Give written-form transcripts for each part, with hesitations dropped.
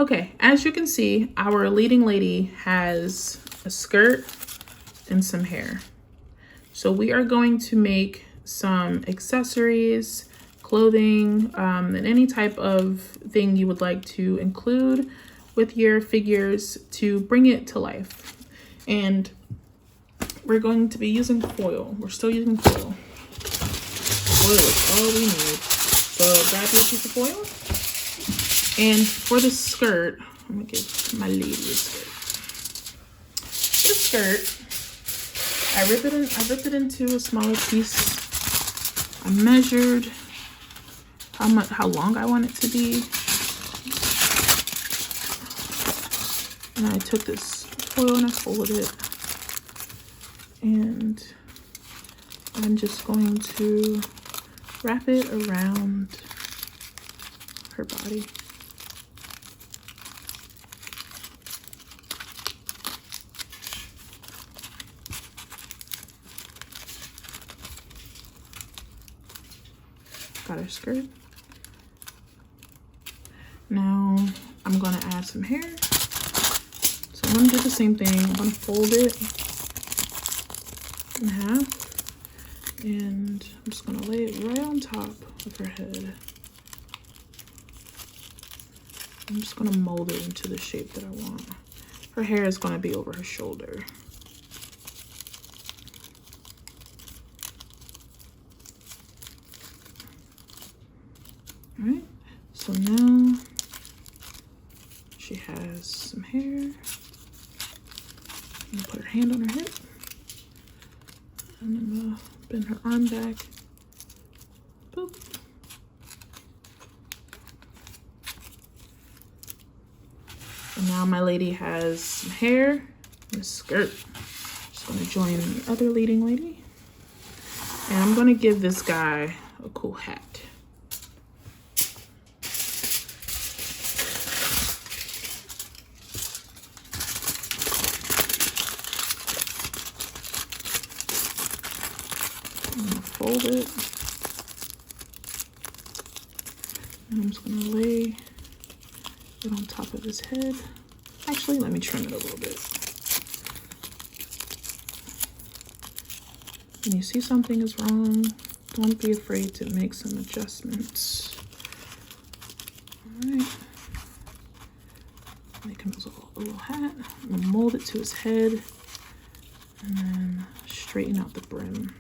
Okay, as you can see, our leading lady has a skirt and some hair. So we are going to make some accessories, clothing, and any type of thing you would like to include with your figures to bring it to life. And we're going to be using foil. We're still using foil. Foil is all we need. So grab your piece of foil. And for the skirt, I'm gonna give my lady a skirt. For the skirt, I ripped it into a smaller piece. I measured how long I want it to be. And I took this foil and I folded it. And I'm just going to wrap it around her body. Got her skirt. Now I'm gonna add some hair. So I'm gonna do the same thing. I'm gonna fold it in half, and I'm just gonna lay it right on top of her head. I'm just gonna mold it into the shape that I want. Her hair is gonna be over her shoulder. All right, so now she has some hair. I'm gonna put her hand on her hip. And I'm gonna bend her arm back. Boop. And now my lady has some hair and a skirt. Just gonna join the other leading lady. And I'm gonna give this guy a cool hat. I'm gonna fold it. And I'm just gonna lay it on top of his head. Actually, let me trim it a little bit. When you see something is wrong, don't be afraid to make some adjustments. All right. Make him a little hat. I'm gonna mold it to his head and then straighten out the brim.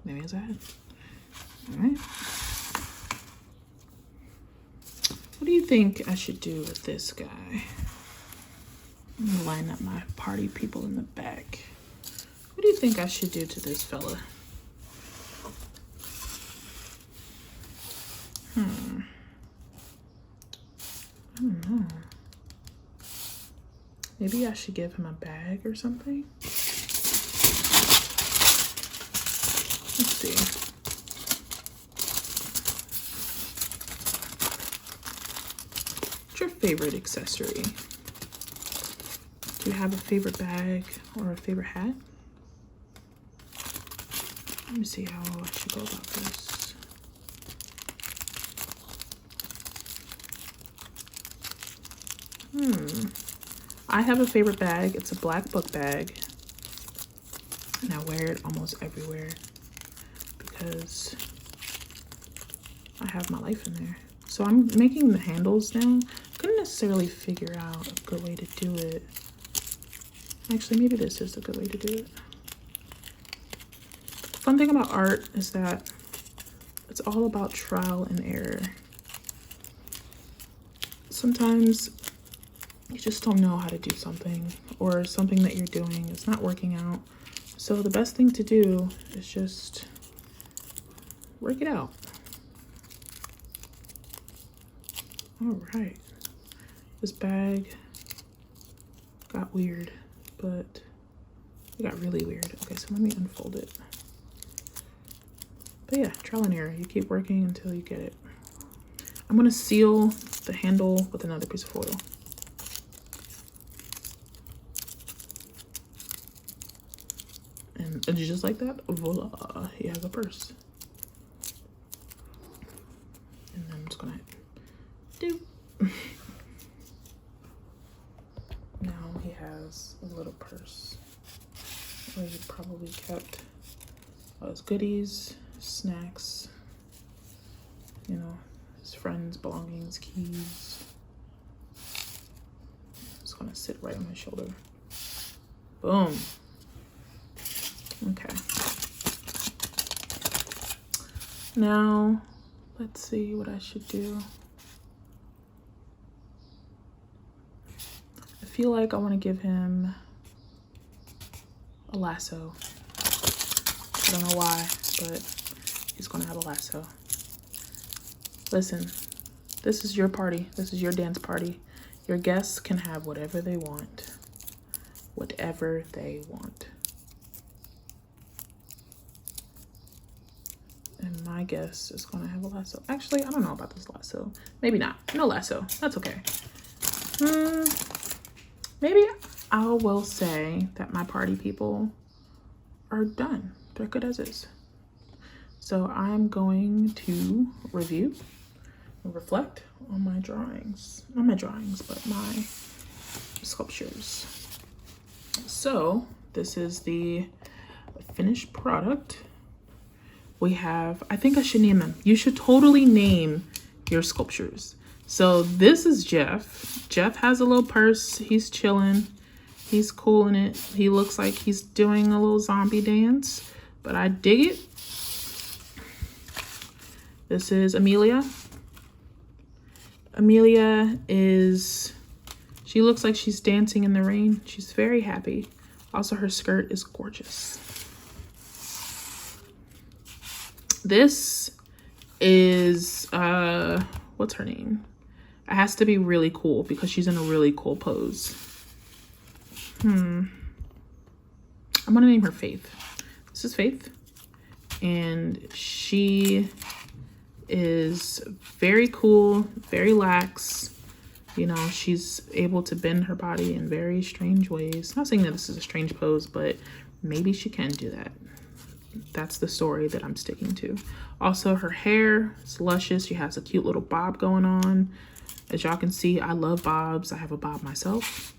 There's that. All right. What do you think I should do with this guy? I'm gonna line up my party people in the back. What do you think I should do to this fella? I don't know. Maybe I should give him a bag or something. Let's see. What's your favorite accessory? Do you have a favorite bag or a favorite hat? Let me see how I should go about this. I have a favorite bag. It's a black book bag. And I wear it almost everywhere because I have my life in there. So I'm making the handles now. Couldn't necessarily figure out a good way to do it. Actually, maybe this is a good way to do it. The fun thing about art is that it's all about trial and error. Sometimes you just don't know how to do something, or something that you're doing is not working out. So the best thing to do is just work it out. All right. This bag got weird, but it got really weird. Okay, so let me unfold it. But yeah, trial and error. You keep working until you get it. I'm gonna seal the handle with another piece of foil. And just like that, voila, he has a purse. And then I'm just gonna do. Now he has a little purse where he probably kept all his goodies, snacks, you know, his friends' belongings, keys. It's gonna sit right on his shoulder. Boom. Okay. Now, let's see what I should do. I feel like I want to give him a lasso. I don't know why, but he's gonna have a lasso. Listen, this is your party. This is your dance party. Your guests can have whatever they want. Whatever they want. And my guest is gonna have a lasso. Actually, I don't know about this lasso. Maybe not. No lasso. That's okay. Maybe I will say that my party people are done. They're good as is. So I'm going to review and reflect on my drawings. Not my drawings, but my sculptures. So this is the finished product. We have, I think I should name them. You should totally name your sculptures. So this is Jeff. Jeff has a little purse. He's chilling. He's cool in it. He looks like he's doing a little zombie dance, but I dig it. This is Amelia. Amelia is, she looks like she's dancing in the rain. She's very happy. Also, her skirt is gorgeous. This is, what's her name? It has to be really cool because she's in a really cool pose. I'm gonna name her Faith. This is Faith. And she is very cool, very lax. You know, she's able to bend her body in very strange ways. Not saying that this is a strange pose, but maybe she can do that. That's the story that I'm sticking to. Also, her hair is luscious. She has a cute little bob going on. As y'all can see, I love bobs. I have a bob myself.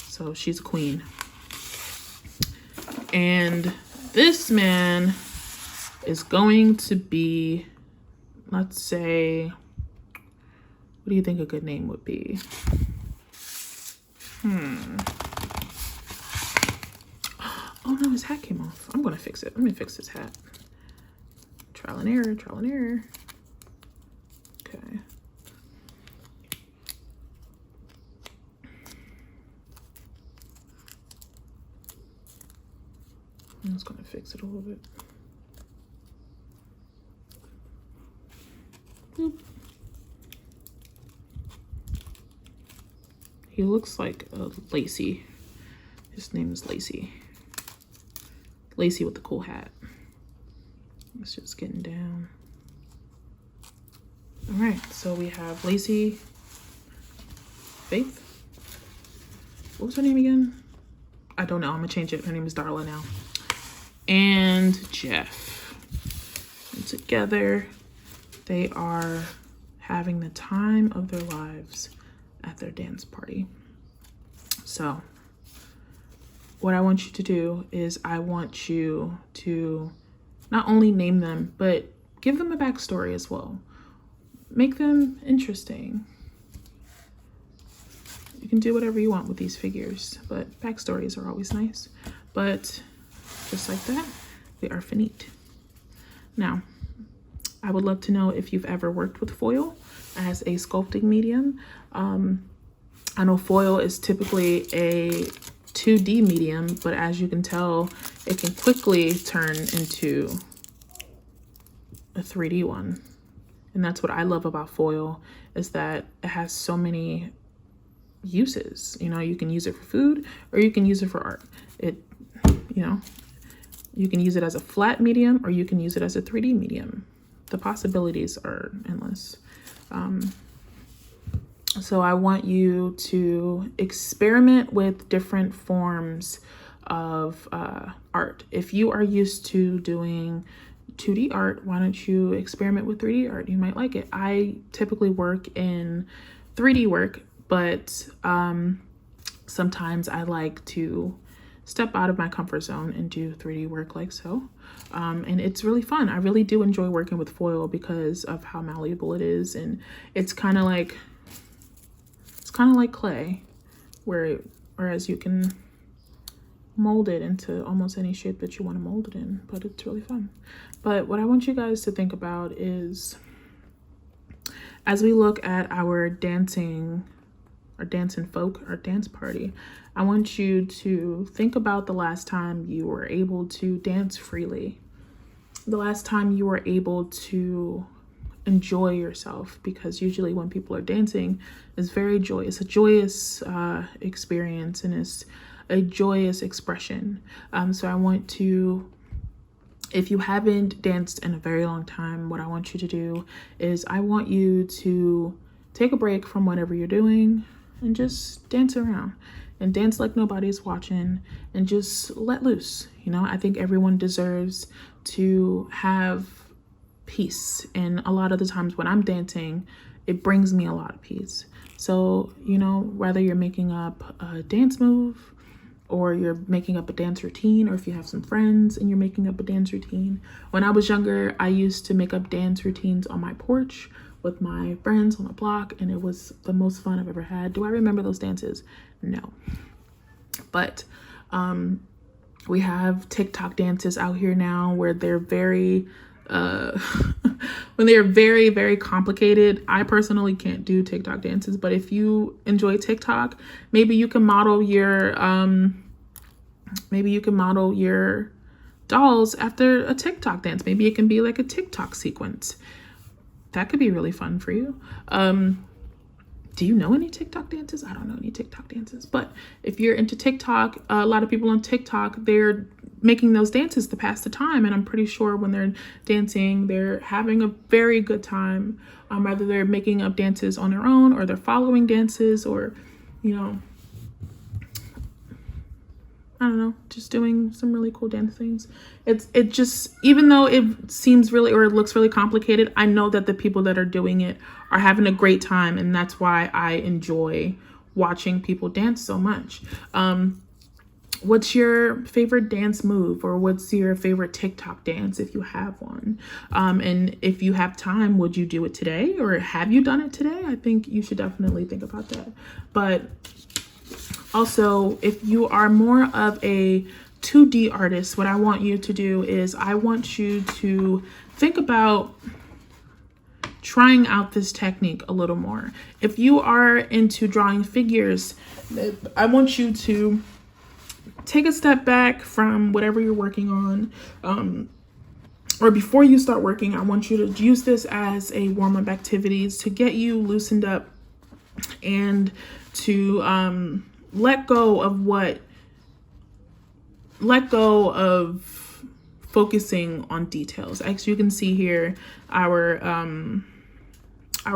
So she's a queen. And this man is going to be, let's say, what do you think a good name would be? Oh no, his hat came off. I'm gonna fix it. Let me fix his hat. Trial and error, trial and error. Okay. I'm just gonna fix it a little bit. Boop. He looks like Lacey. His name is Lacey. Lacey with the cool hat. It's just getting down. All right, so we have Lacey, Faith. What was her name again? I don't know. I'm gonna change it. Her name is Darla now. And Jeff. And together, they are having the time of their lives at their dance party. So what I want you to do is I want you to not only name them, but give them a backstory as well. Make them interesting. You can do whatever you want with these figures, but backstories are always nice. But just like that, they are finite. Now, I would love to know if you've ever worked with foil as a sculpting medium. I know foil is typically a 2D medium, but as you can tell, it can quickly turn into a 3D one. And that's what I love about foil, is that it has so many uses. You know, you can use it for food or you can use it for art. You know, you can use it as a flat medium or you can use it as a 3D medium. The possibilities are endless. So I want you to experiment with different forms of art. If you are used to doing 2D art, why don't you experiment with 3D art? You might like it. I typically work in 3D work, but sometimes I like to step out of my comfort zone and do 3D work like so. And it's really fun. I really do enjoy working with foil because of how malleable it is. And it's kind of like clay, whereas you can mold it into almost any shape that you want to mold it in, but it's really fun. But what I want you guys to think about is, as we look at our dance party, I want you to think about the last time you were able to dance freely, the last time you were able to enjoy yourself, because usually when people are dancing, it's very joyous. It's a joyous experience, and it's a joyous expression. So I want to, if you haven't danced in a very long time, what I want you to do is I want you to take a break from whatever you're doing and just dance around and dance like nobody's watching and just let loose. You know, I think everyone deserves to have peace. And a lot of the times when I'm dancing, it brings me a lot of peace. So, you know, whether you're making up a dance move or you're making up a dance routine, or if you have some friends and you're making up a dance routine. When I was younger, I used to make up dance routines on my porch with my friends on the block, and it was the most fun I've ever had. Do I remember those dances? No. But we have TikTok dances out here now where they're very when they're very, very complicated. I personally can't do TikTok dances, but if you enjoy TikTok, maybe you can model your dolls after a TikTok dance. Maybe it can be like a TikTok sequence. That could be really fun for you. Do you know any TikTok dances? I don't know any TikTok dances, but if you're into TikTok, a lot of people on TikTok, they're making those dances to pass the time. And I'm pretty sure when they're dancing, they're having a very good time. Whether they're making up dances on their own or they're following dances, or, you know, I don't know, just doing some really cool dance things. It just, even though it seems really, or it looks really complicated, I know that the people that are doing it are having a great time. And that's why I enjoy watching people dance so much. What's your favorite dance move, or what's your favorite TikTok dance if you have one? And if you have time, would you do it today, or have you done it today? I think you should definitely think about that. But also, if you are more of a 2D artist, what I want you to do is I want you to think about trying out this technique a little more. If you are into drawing figures, I want you to take a step back from whatever you're working on. Or before you start working, I want you to use this as a warm-up activities to get you loosened up and to let go of focusing on details. As you can see here, our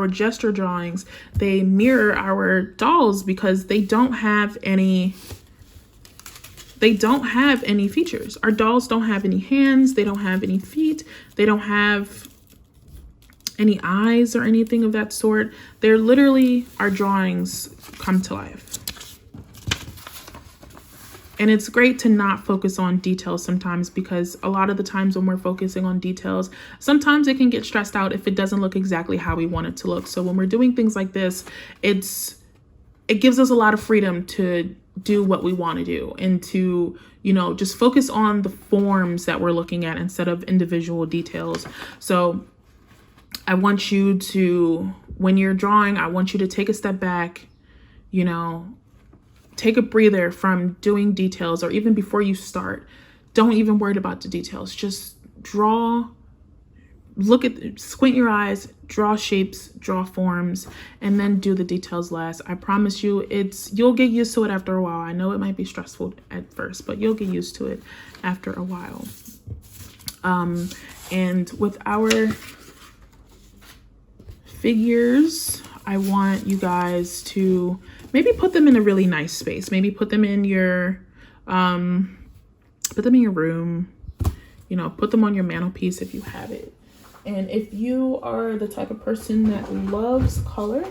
gesture drawings, they mirror our dolls because they don't have any features. Our dolls don't have any hands, they don't have any feet, they don't have any eyes or anything of that sort. They're literally, our drawings come to life. And it's great to not focus on details sometimes, because a lot of the times when we're focusing on details, sometimes it can get stressed out if it doesn't look exactly how we want it to look. So when we're doing things like this, it gives us a lot of freedom to do what we want to do and to, you know, just focus on the forms that we're looking at instead of individual details. So I want you to, when you're drawing, I want you to take a step back, you know, take a breather from doing details, or even before you start, don't even worry about the details. Just draw, squint your eyes, draw shapes, draw forms, and then do the details last. I promise you, you'll get used to it after a while. I know it might be stressful at first, but you'll get used to it after a while. And with our figures, I want you guys to maybe put them in a really nice space. Maybe put them in your room, you know, put them on your mantelpiece if you have it. And if you are the type of person that loves color,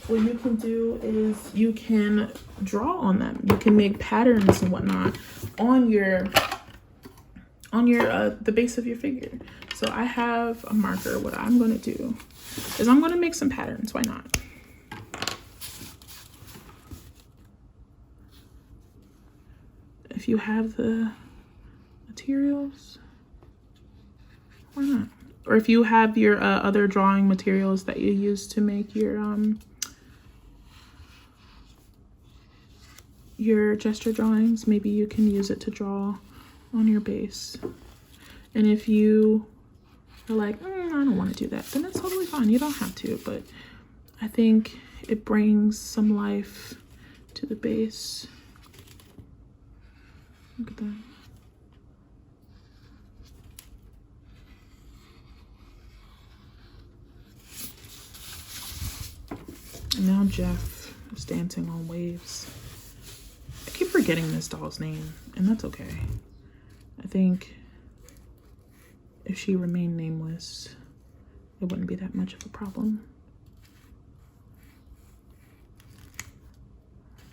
what you can do is you can draw on them. You can make patterns and whatnot on the base of your figure. So I have a marker. What I'm going to do is I'm going to make some patterns. Why not? If you have the materials, why not? Or if you have your other drawing materials that you use to make your gesture drawings, maybe you can use it to draw on your base. And if you are like, I don't want to do that, then that's totally fine. You don't have to, but I think it brings some life to the base. Look at that. And now Jeff is dancing on waves. I keep forgetting this doll's name, and that's okay. I think if she remained nameless, it wouldn't be that much of a problem.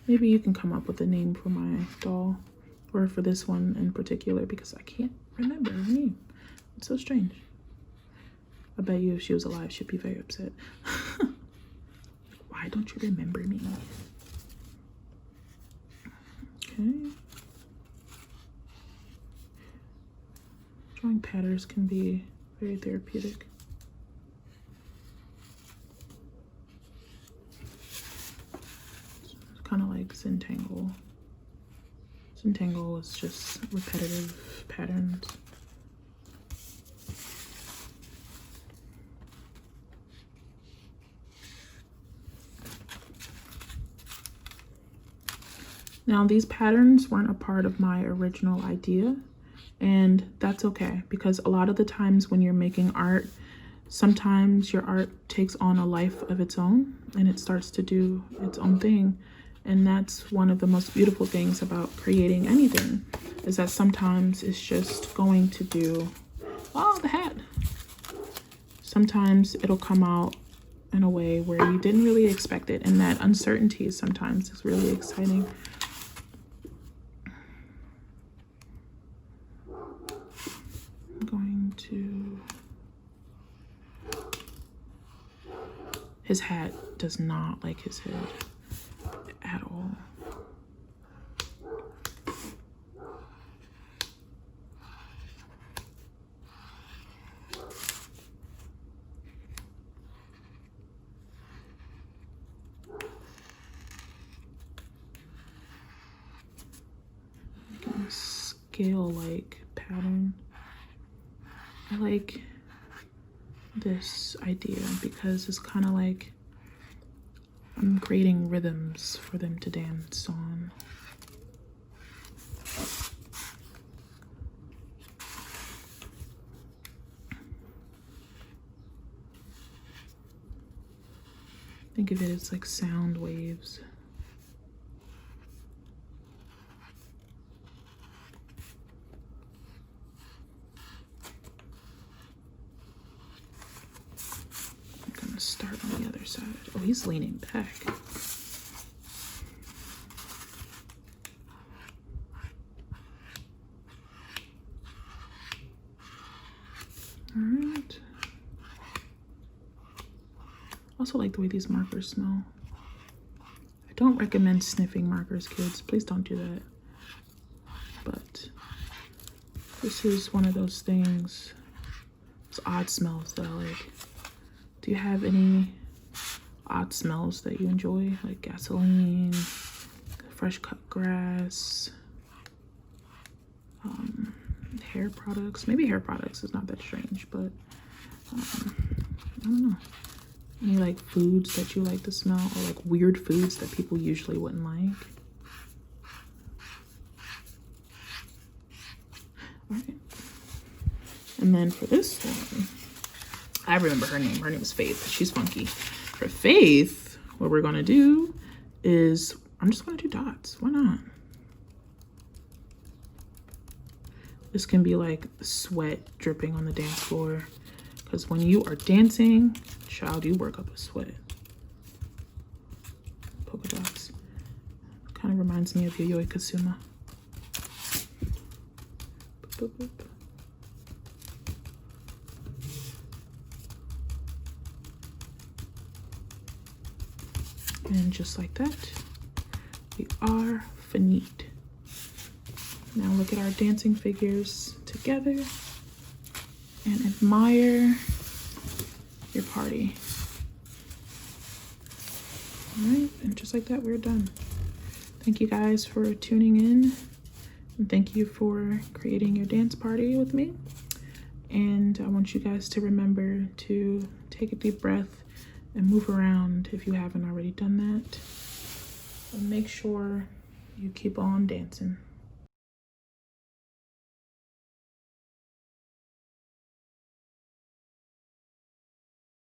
Maybe you can come up with a name for my doll, or for this one in particular, because I can't remember her name. It's so strange. I bet you if she was alive, she'd be very upset. Why don't you remember me? Okay. Drawing patterns can be very therapeutic. It's kind of like Zentangle. Zentangle is just repetitive patterns. Now, these patterns weren't a part of my original idea, and that's okay, because a lot of the times when you're making art, sometimes your art takes on a life of its own and it starts to do its own thing. And that's one of the most beautiful things about creating anything, is that sometimes it's just going to do, oh, the hat. Sometimes it'll come out in a way where you didn't really expect it, and that uncertainty sometimes is really exciting. His hat does not like his head at all. Making a scale-like pattern. I like this idea because it's kind of like I'm creating rhythms for them to dance on. Think of it as like sound waves. Start on the other side. Oh, he's leaning back. All right. Also like the way these markers smell. I don't recommend sniffing markers, kids. Please don't do that. But this is one of those things. It's odd smells that I like. Do you have any odd smells that you enjoy, like gasoline, fresh cut grass, hair products? Maybe hair products is not that strange, but I don't know. Any like foods that you like to smell, or like weird foods that people usually wouldn't like? All right. And then for this one, I remember her name. Her name was Faith. She's funky. For Faith, what we're gonna do is, I'm just gonna do dots. Why not? This can be like sweat dripping on the dance floor. Because when you are dancing, child, you work up a sweat. Polka dots. Kind of reminds me of Yayoi Kusuma. Boop, boop, boop. And just like that, we are finite. Now look at our dancing figures together and admire your party. All right, and just like that, we're done. Thank you guys for tuning in. And thank you for creating your dance party with me. And I want you guys to remember to take a deep breath and move around if you haven't already done that. And make sure you keep on dancing.